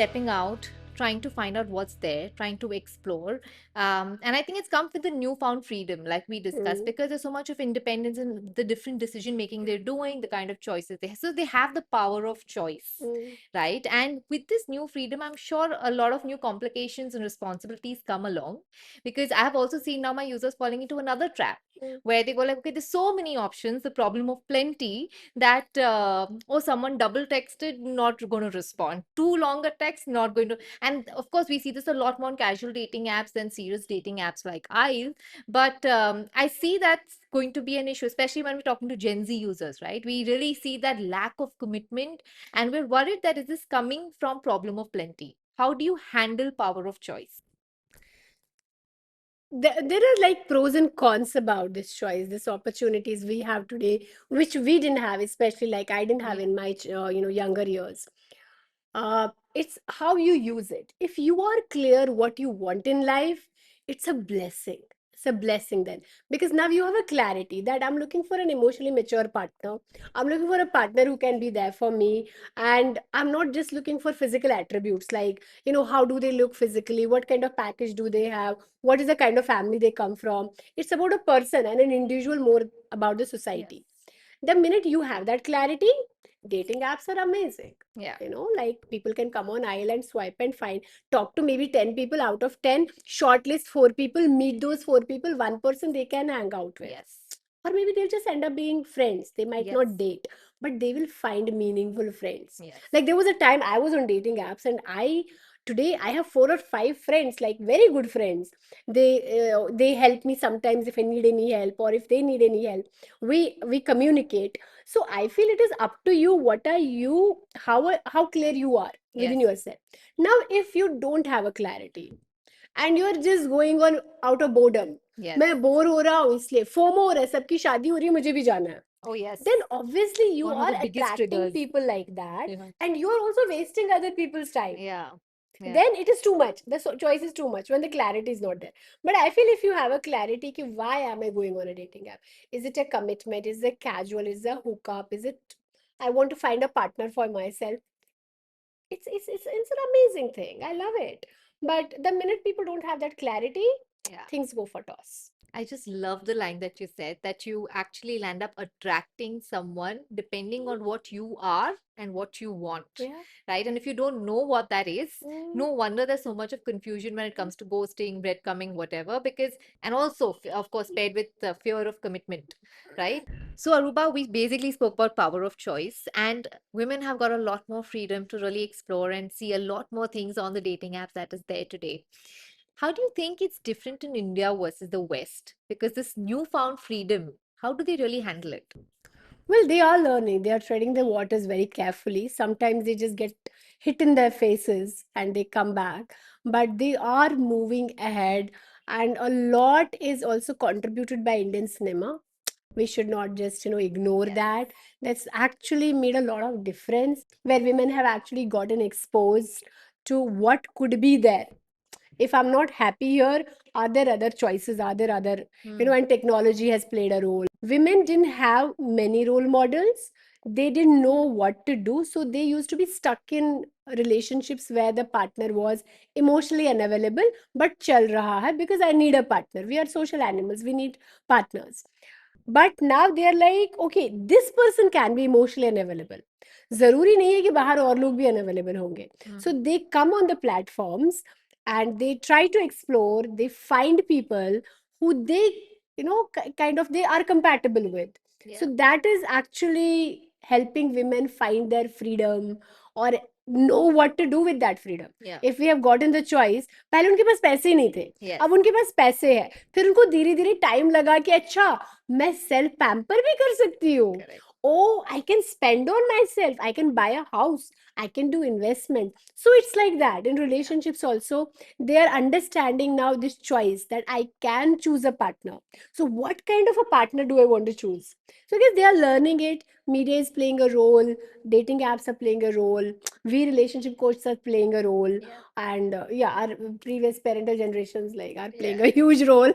stepping out, trying to find out what's there, trying to explore. And I think it's come with the newfound freedom, like we discussed, Mm, because there's so much of independence in the different decision making they're doing, the kind of choices they have. So they have the power of choice, mm, right? And with this new freedom, I'm sure a lot of new complications and responsibilities come along, because I have also seen now my users falling into another trap mm. where they go like, okay, there's so many options, the problem of plenty, that oh, someone double texted, not going to respond, too long a text, not going to. And of course we see this a lot more on casual dating apps than serious dating apps like Isle. But I see that's going to be an issue, especially when we're talking to Gen Z users, right? We really see that lack of commitment, and we're worried that is this coming from problem of plenty? How do you handle power of choice? There are like pros and cons about this choice, this opportunities we have today, which we didn't have, especially like I didn't have Yeah. in my younger years. It's how you use it. If you are clear what you want in life, it's a blessing. It's a blessing then, because now you have a clarity that I'm looking for an emotionally mature partner. I'm looking for a partner who can be there for me, and I'm not just looking for physical attributes like, how do they look physically, what kind of package do they have, what is the kind of family they come from. It's about a person and an individual, more about the Yes. society. The minute you have that clarity, dating apps are amazing. Yeah. Like people can come on aisle and swipe and find, talk to maybe 10 people out of 10, shortlist 4 people, meet those 4 people, one person they can hang out with. Yes. Or maybe they'll just end up being friends. They might Yes. not date, but they will find meaningful friends. Yes. Like there was a time I was on dating apps, and today I have 4 or 5 friends, like very good friends. They help me sometimes if I need any help, or if they need any help. We communicate. So I feel it is up to you. What are you? How clear you are within Yes. yourself. Now, if you don't have a clarity and you're just going on out of boredom, Yes. मैं bore हो रहा हूँ इसलिए FOMO हो रहा है, सबकी शादी हो रही है, मुझे भी जाना है, Oh, yes. then obviously you One of are the biggest attracting triggers. people like that, Yeah. and you are also wasting other people's time. Yeah. Yeah. Then it is too much. The choice is too much when the clarity is not there. But I feel if you have a clarity ki why am I going on a dating app, is it a commitment, is it casual, is it a hookup, is it I want to find a partner for myself, it's an amazing thing. I love it. But the minute people don't have that clarity, Yeah. things go for toss. I just love the line that you said, that you actually land up attracting someone depending on what you are and what you want, Yeah. right? And if you don't know what that is, Mm. no wonder there's so much of confusion when it comes to ghosting, breadcrumbing, whatever, because, and also, of course, paired with the fear of commitment, right? So, Aruba, we basically spoke about power of choice, and women have got a lot more freedom to really explore and see a lot more things on the dating apps that is there today. How do you think it's different in India versus the West? Because this newfound freedom, how do they really handle it? Well, they are learning. They are treading the waters very carefully. Sometimes they just get hit in their faces and they come back. But they are moving ahead. And a lot is also contributed by Indian cinema. We should not just, ignore Yes. that. That's actually made a lot of difference, where women have actually gotten exposed to what could be there. If I'm not happy here, are there other choices, are there other, Hmm. and technology has played a role. Women didn't have many role models, they didn't know what to do, so they used to be stuck in relationships where the partner was emotionally unavailable, but chal raha hai because I need a partner, we are social animals, we need partners. But now they are like, okay, this person can be emotionally unavailable, जरूरी नहीं है कि बाहर और लोग भी unavailable होंगे. Hmm. So they come on the platforms and they try to explore, they find people who they, kind of they are compatible with. Yeah. So that is actually helping women find their freedom, or know what to do with that freedom. Yeah. If we have gotten the choice, पहले उनके पास पैसे ही नहीं थे, Yes. अब उनके पास पैसे है, फिर उनको धीरे धीरे टाइम लगा कि अच्छा मैं सेल्फ पैम्पर भी कर सकती हूँ. Correct. Oh, I can spend on myself, I can buy a house, I can do investment. So it's like that in relationships also. They are understanding now this choice that I can choose a partner. So what kind of a partner do I want to choose? So I guess they are learning it. Media is playing a role, dating apps are playing a role, we relationship coaches are playing a role, Yeah. and yeah, our previous parental generations like are playing Yeah. a huge role.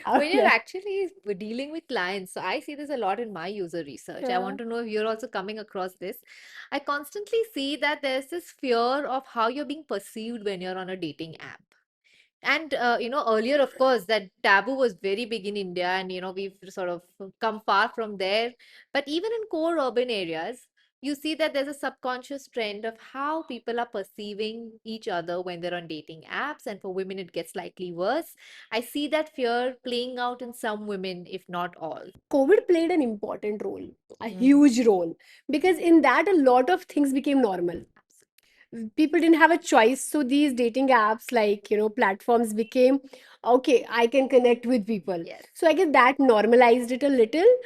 When you're Okay. actually dealing with clients, so I see this a lot in my user research. I Yeah. want to know if you're also coming across this. I constantly see that there's this fear of how you're being perceived when you're on a dating app. And earlier, of course, that taboo was very big in India, and we've sort of come far from there. But even in core urban areas, you see that there's a subconscious trend of how people are perceiving each other when they're on dating apps, and for women, it gets slightly worse. I see that fear playing out in some women, if not all. COVID played an important role, a Mhm. huge role, because in that a lot of things became normal. People didn't have a choice, so these dating apps, like, platforms became, okay, I can connect with people. Yes. So I guess that normalized it a little.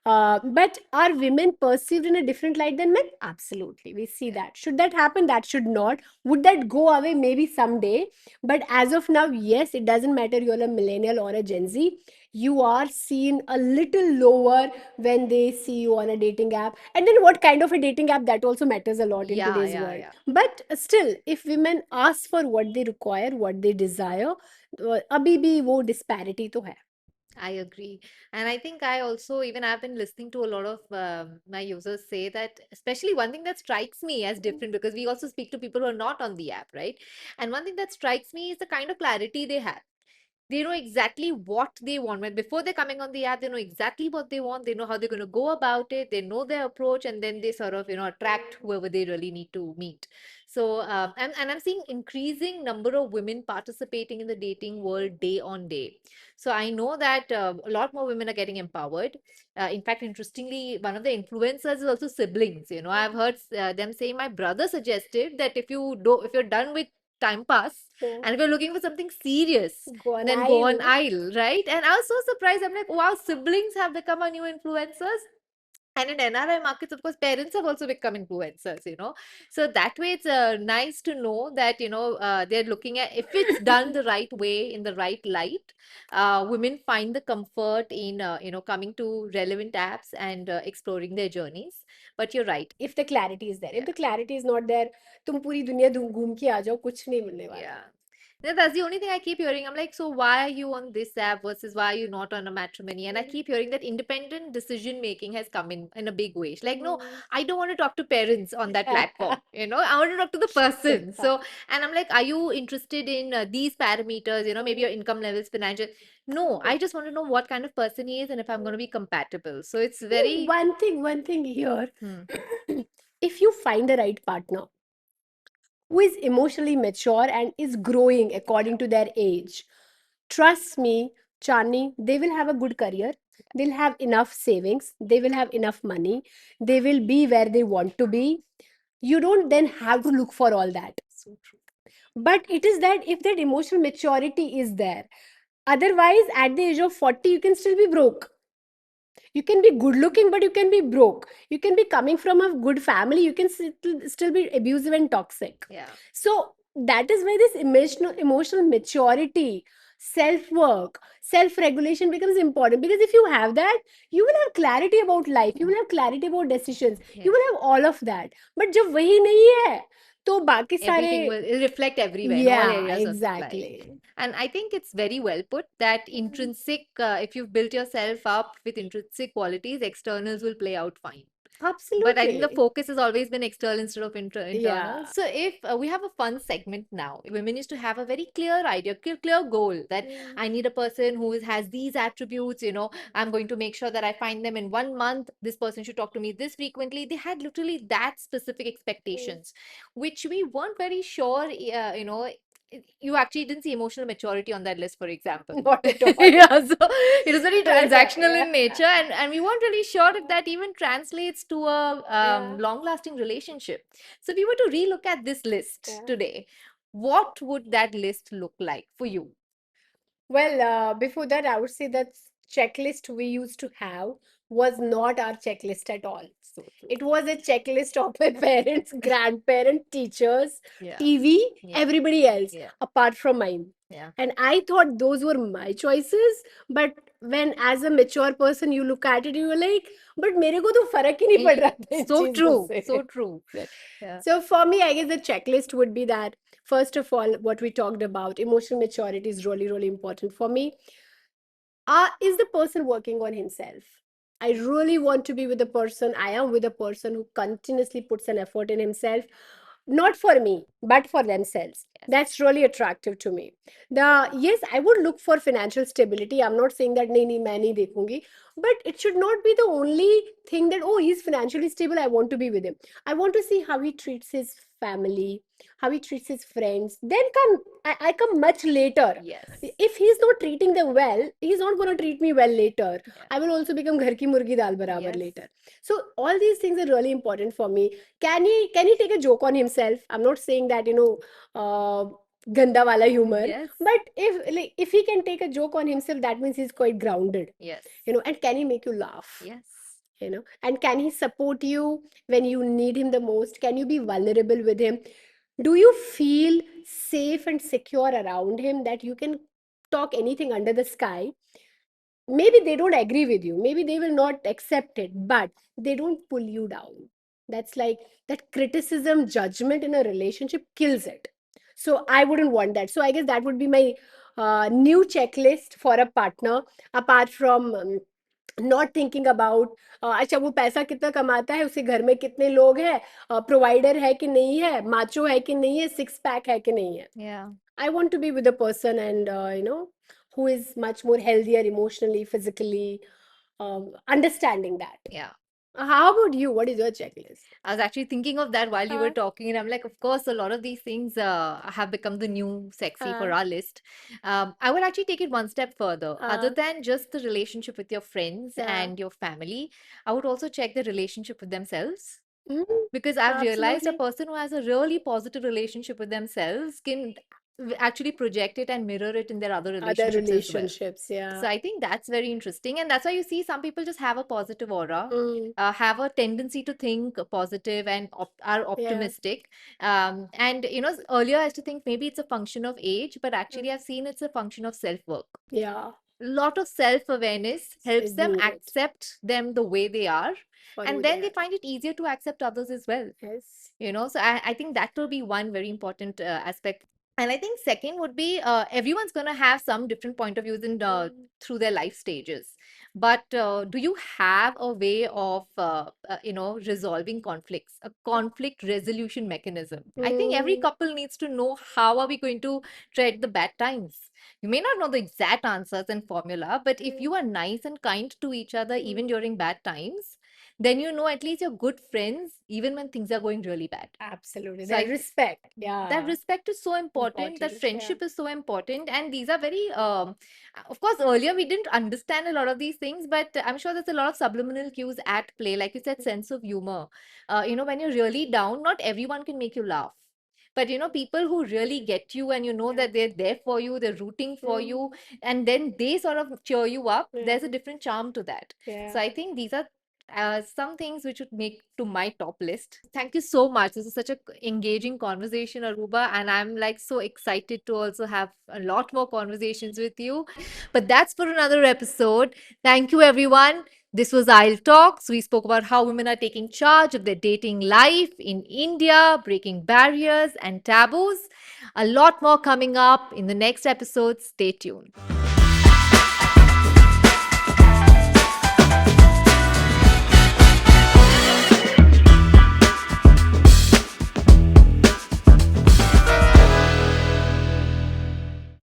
But are women perceived in a different light than men? Absolutely, we see Yeah. that. Should that happen? That should not. Would that go away? Maybe someday. But as of now, yes, it doesn't matter you're a millennial or a Gen Z. You are seen a little lower when they see you on a dating app. And then what kind of a dating app, that also matters a lot in Yeah, today's yeah, world. yeah. But still, if women ask for what they require, what they desire, अभी भी वो disparity तो है. I agree. And I think I also, even I've been listening to a lot of my users say that, especially one thing that strikes me as different, because we also speak to people who are not on the app, right? And one thing that strikes me is the kind of clarity they have. They know exactly what they want. When before they're coming on the app, they know exactly what they want. They know how they're going to go about it. They know their approach, and then they sort of attract whoever they really need to meet. So and I'm seeing increasing number of women participating in the dating world day on day. So I know that a lot more women are getting empowered. In fact, interestingly, one of the influencers is also siblings. I've heard them say, my brother suggested that if you're done with time pass Yeah. and if you're looking for something serious, Go on then go on aisle. Aisle, right? And I was so surprised. I'm like, wow, siblings have become our new influencers. And in NRI markets, of course, parents have also become influencers. So that way, it's nice to know that, they're looking at, if it's done the right way, in the right light, women find the comfort in, coming to relevant apps and exploring their journeys. But you're right. If the clarity is there. If Yeah. the clarity is not there, तुम पूरी दुनिया घूम के आ जाओ, कुछ नहीं मिलने वाला. Yeah. That's the only thing I keep hearing. I'm like, so why are you on this app versus why are you not on a matrimony? And I keep hearing that independent decision making has come in a big way. Like, no, I don't want to talk to parents on that platform. I want to talk to the person. So, and I'm like, are you interested in these parameters? Maybe your income levels, financial. No, I just want to know what kind of person he is and if I'm going to be compatible. So it's No, very. one thing here. Hmm. If you find the right partner who is emotionally mature and is growing according to their age, trust me, Chani, they will have a good career. They'll have enough savings. They will have enough money. They will be where they want to be. You don't then have to look for all that. So true. But it is that if that emotional maturity is there, otherwise, at the age of 40, you can still be broke. You can be good looking, but you can be broke. You can be coming from a good family, you can still be abusive and toxic. Yeah. So that is why this emotional maturity, self work, self regulation becomes important, because if you have that, you will have clarity about life, you will have clarity about decisions, Yeah. you will have all of that. But जब वही नहीं है तो बाकी सारे. Everything will reflect everywhere in all Yeah, areas of life. exactly. And I think it's very well put that intrinsic, if you've built yourself up with intrinsic qualities, externals will play out fine. But I think the Absolutely. focus has always been external instead of internal. Yeah. So if we have a fun segment now, women used to have a very clear idea, clear goal that I need a person who has these attributes. I'm going to make sure that I find them in 1 month. This person should talk to me this frequently. They had literally that specific expectations, which we weren't very sure. You actually didn't see emotional maturity on that list, for example. Not at all. Yeah, so it is very transactional Yeah. in nature, and we weren't really sure if that even translates to a Yeah. long-lasting relationship. So if we were to relook at this list Yeah. today, what would that list look like for you? Well, before that, I would say that checklist we used to have was not our checklist at all. So true. It was a checklist of my parents, grandparents, teachers, Yeah. TV, Yeah. everybody else, Yeah. apart from mine. Yeah. And I thought those were my choices. But when, as a mature person, you look at it, you were like, but मेरे को तो फर्क ही नहीं पड़ रहा था इन So चीजों true. से. So true. Yeah. So for me, I guess the checklist would be that, first of all, what we talked about, emotional maturity is really, really important for me. Is the person working on himself? I really want to be with a person. I am with a person who continuously puts an effort in himself, not for me, but for themselves. Yes. That's really attractive to me. The Yes, I would look for financial stability. I'm not saying that nahi nahi main nahi dekhungi, but it should not be the only thing that, oh, he's financially stable, I want to be with him. I want to see how he treats his family, how he treats his friends. Then I come much later. Yes. If he's not treating them well, he's not going to treat me well later. Yeah. I will also become ghar ki murgi dal barabar Yes. later. So all these things are really important for me. Can he take a joke on himself? I'm not saying that, uh, ganda wala humor. Yes. But if he can take a joke on himself, that means he's quite grounded. Yes. And can he make you laugh? Yes. And can he support you when you need him the most? Can you be vulnerable with him? Do you feel safe and secure around him that you can talk anything under the sky? Maybe they don't agree with you, maybe they will not accept it, but they don't pull you down. That's like that criticism, judgment in a relationship kills it. So I wouldn't want that. So I guess that would be my new checklist for a partner, apart from not thinking about अच्छा वो पैसा कितना कमाता है, उसके घर में कितने लोग हैं, प्रोवाइडर है कि नहीं है, माचो है कि नहीं है, सिक्स पैक है कि नहीं है. Yeah. I want to be with a person, and who is much more healthier emotionally, physically, understanding that. Yeah. How about you? What is your checklist? I was actually thinking of that while you were Uh, talking, and I'm like, of course, a lot of these things have become the new sexy for uh, our list. I would actually take it one step further. Other uh, than just the relationship with your friends yeah. and your family, I would also check the relationship with themselves. Mm, Because I've realized a absolutely. person who has a really positive relationship with themselves can actually project it and mirror it in their other Other relationships as well. relationships, yeah. So I think that's very interesting. And that's why you see some people just have a positive aura, Mm, have a tendency to think positive and are yeah. optimistic. And, earlier I used to think maybe it's a function of age, but actually Mm, I've seen it's a function of self-work. yeah. Lot of self-awareness helps Is them needed accept them the way they are. for who And they then they are. find it easier to accept others as well. Yes. So I think that will be one very important aspect. And I think second would be everyone's going to have some different point of views in Mm, through their life stages. But do you have a way of resolving conflicts, a conflict resolution mechanism? I think every mm, couple needs to know how are we going to tread the bad times. You may not know the exact answers and formula, but if mm, you are nice and kind to each other even mm. during bad times, then at least you're good friends even when things are going really bad. Absolutely. So That respect. that Yeah. respect is so important, that Important. Yeah. friendship is so important, and these are very of course earlier we didn't understand a lot of these things, but I'm sure there's a lot of subliminal cues at play, like you said, sense of humor. When you're really down, not everyone can make you laugh. But people who really get you, and Yeah. that they're there for you, they're rooting for Mm, you, and then they sort of cheer you up, yeah. there's a different charm to that. So Yeah. I think these are some things which would make to my top list. Thank you so much. This is such a engaging conversation, Aruba, and I'm like so excited to also have a lot more conversations with you. But that's for another episode. Thank you, everyone. This was I'll Talks. We spoke about how women are taking charge of their dating life in India, breaking barriers and taboos. A lot more coming up in the next episode. Stay tuned.